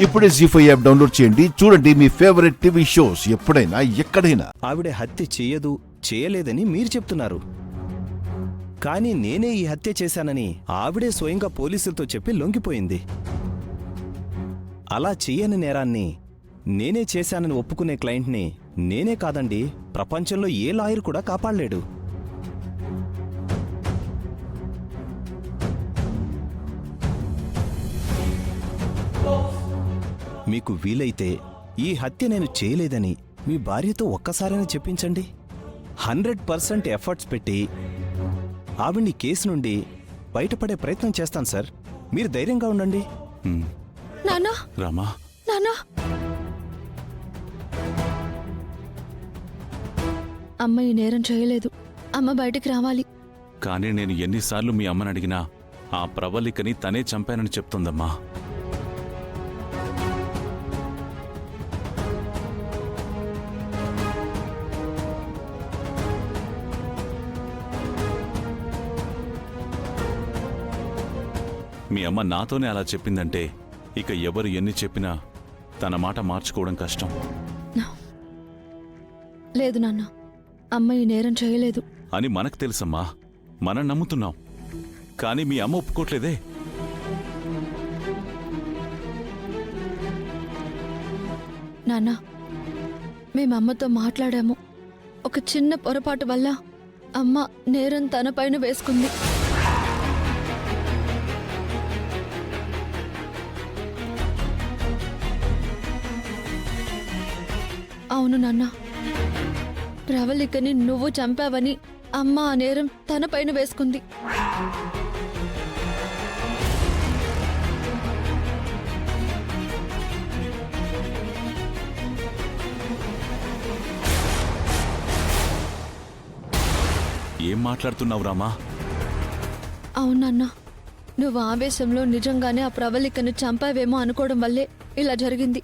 ఇప్పుడే జీ5 app download చేయండి. చూడండి మీ ఫేవరెట్ టీవీ షోస్ ఎప్పుడైనా ఎక్కడైనా. ఆవిడ హత్య చేయదు, చేయలేదని మీరు చెప్తున్నారు. కానీ నేనే ఈ హత్య చేశానని ఆవిడే స్వయంగా పోలీసులతో చెప్పి లొంగిపోయింది. అలా చెయ్యని నేరాన్ని నేనే చేశానని ఒప్పుకునే క్లయింట్ని నేనే కాదండి, ప్రపంచంలో ఏ లాయర్ కూడా కాపాడలేడు. మీకు వీలైతే ఈ హత్య నేను చేయలేదని మీ భార్యతో ఒక్కసారైనా చెప్పించండి. 100% ఎఫర్ట్స్ పెట్టి ఆవిడ్ని కేసు నుండి బయటపడే ప్రయత్నం చేస్తాను సార్. మీరు ధైర్యంగా ఉండండి. నాన్నా, రామా, నాన్నా, అమ్మ ఈ నేరం చేయలేదు. అమ్మ బయటికి రావాలి. కానీ నేను ఎన్నిసార్లు మీ అమ్మని అడిగినా ఆ ప్రవళికని తనే చంపానని చెప్తుందమ్మా. మీ అమ్మ నాతోనే అలా చెప్పిందంటే ఇక ఎవరు ఎన్ని చెప్పినా తన మాట మార్చుకోవడం కష్టం. లేదు నాన్న, అమ్మ ఈ నేరం చేయలేదు అని మనకు తెలుసమ్మా, మనం నమ్ముతున్నాం. కానీ మీ అమ్మ ఒప్పుకోట్లేదే. నాన్న, మేము అమ్మతో మాట్లాడాము. ఒక చిన్న పొరపాటు వల్ల అమ్మ నేరం తన పైన వేసుకుంది. అవును నాన్న, ప్రవళికని నువ్వు చంపావని అమ్మ ఆ నేరం తన పైన వేసుకుంది. ఏం మాట్లాడుతున్నావు రామా? అవునన్నా, నువ్వు ఆవేశంలో నిజంగానే ఆ ప్రవళికను చంపావేమో అనుకోవడం వల్లే ఇలా జరిగింది.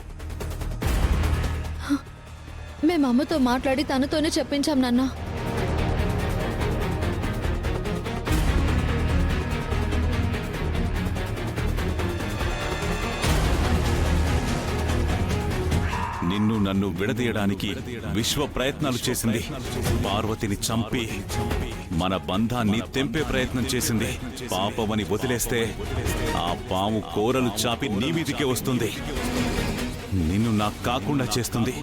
మేము అమ్మతో మాట్లాడి తనతోనే చెప్పించాం నాన్న. నిన్ను నన్ను విడదీయడానికి విశ్వ ప్రయత్నాలు చేసింది. పార్వతిని చంపి మన బంధాన్ని తెంపే ప్రయత్నం చేసింది. పాపమని వదిలేస్తే ఆ పాము కోరలు చాపి నీ మీదికే వస్తుంది, నిన్ను నాకు కాకుండా చేస్తుంది.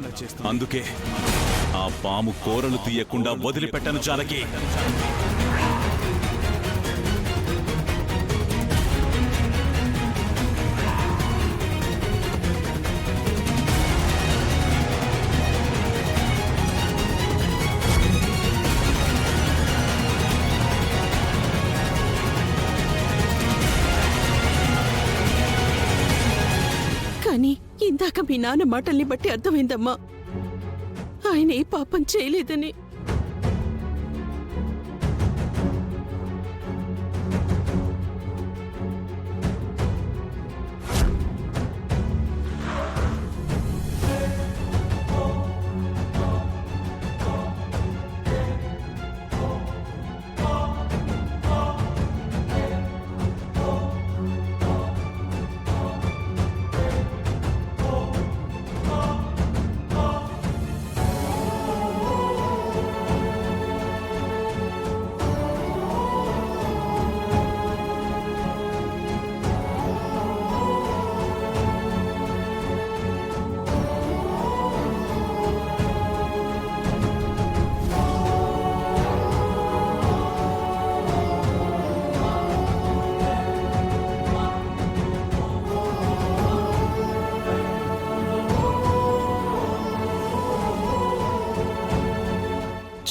అందుకే ఆ పాము కోరలు తీయకుండా వదిలిపెట్టను జానకి. కానీ ఇందాక మీ నాన్న మాటల్ని బట్టి అర్థమైందమ్మా, ఆయన ఏ పాపం చేయలేదని.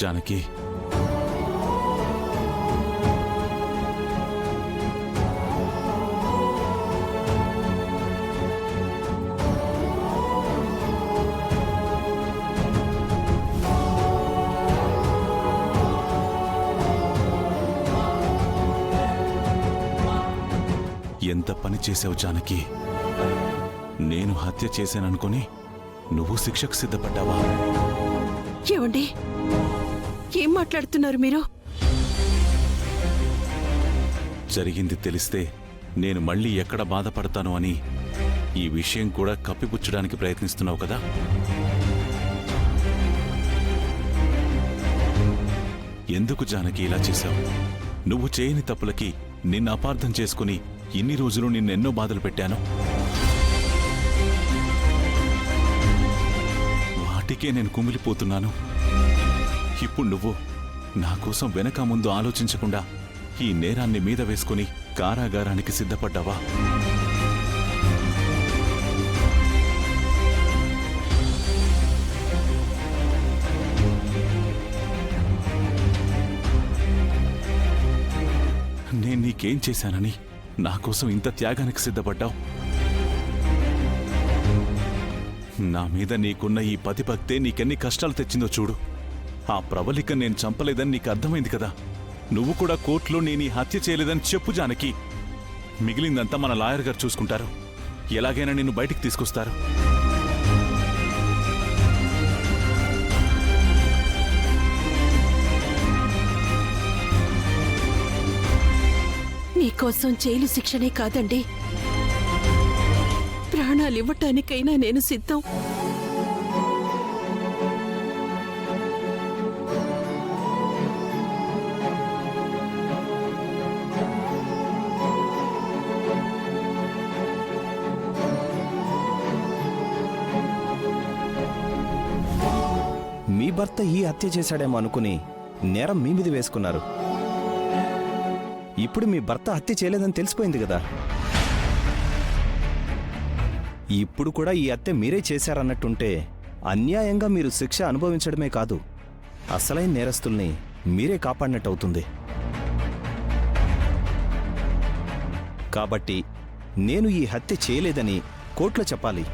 జానకి, ఎంత పని చేశావు జానకి. నేను హత్య చేశాననుకొని నువ్వు శిక్షకు సిద్ధపడ్డావా? ఏమండి, ఏం మాట్లాడుతున్నారు మీరు? జరిగింది తెలిస్తే నేను మళ్ళీ ఎక్కడ బాధపడతాను అని ఈ విషయం కూడా కప్పిపుచ్చడానికి ప్రయత్నిస్తున్నావు కదా? ఎందుకు జానకి ఇలా చేశావు? నువ్వు చేయని తప్పులకి నిన్ను అపార్థం చేసుకుని ఇన్ని రోజులు నిన్నెన్నో బాధలు పెట్టాను. వాటికే నేను కుమిలిపోతున్నాను. ఇప్పుడు నువ్వు నా కోసం వెనక ముందు ఆలోచించకుండా ఈ నేరాన్ని మీద వేసుకుని కారాగారానికి సిద్ధపడ్డావా? నేను నీకేం చేశానని నా కోసం ఇంత త్యాగానికి సిద్ధపడ్డావు? నా మీద నీకున్న ఈ పతిభక్తే నీకెన్ని కష్టాలు తెచ్చిందో చూడు. ఆ ప్రవళిక నేను చంపలేదని నీకు అర్థమైంది కదా. నువ్వు కూడా కోర్టులో నేను ఈ హత్య చేయలేదని చెప్పు జానకి. మిగిలిందంతా మన లాయర్ గారు చూసుకుంటారు. ఎలాగైనా నిన్ను బయటికి తీసుకొస్తారు. నీకోసం జైలు శిక్షనే కాదండి, ప్రాణాలు ఇవ్వటానికైనా నేను సిద్ధం. మీ భర్త ఈ హత్య చేశాడేమో అనుకుని నేరం మీ మీద వేసుకున్నారు. ఇప్పుడు మీ భర్త హత్య చేయలేదని తెలిసిపోయింది కదా. ఇప్పుడు కూడా ఈ హత్య మీరే చేశారన్నట్టుంటే అన్యాయంగా మీరు శిక్ష అనుభవించడమే కాదు, అసలైన నేరస్తుల్ని మీరే కాపాడినట్టు అవుతుంది. కాబట్టి నేను ఈ హత్య చేయలేదని కోర్టులో చెప్పాలి.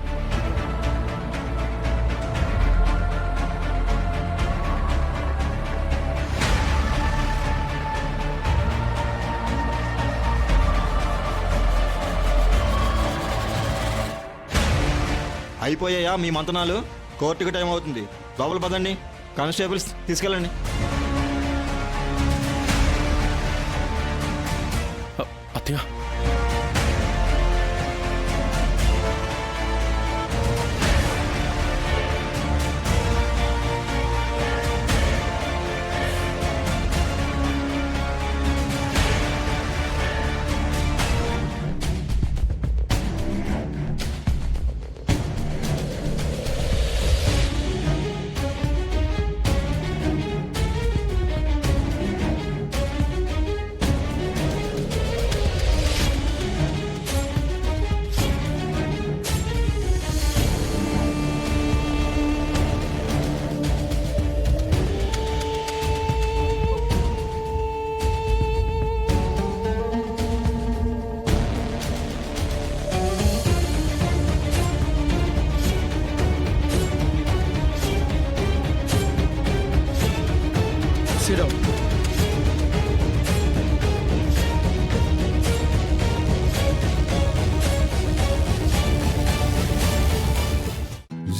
అయిపోయాయా మీ మంతనాలు? కోర్టుకి టైం అవుతుంది. లోపల పదండి. కానిస్టేబుల్స్ తీసుకెళ్ళండి. అత్తయ్య, sit down.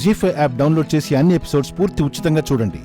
జీ5 యాప్ డౌన్లోడ్ చేసి అన్ని ఎపిసోడ్స్ పూర్తి ఉచితంగా చూడండి.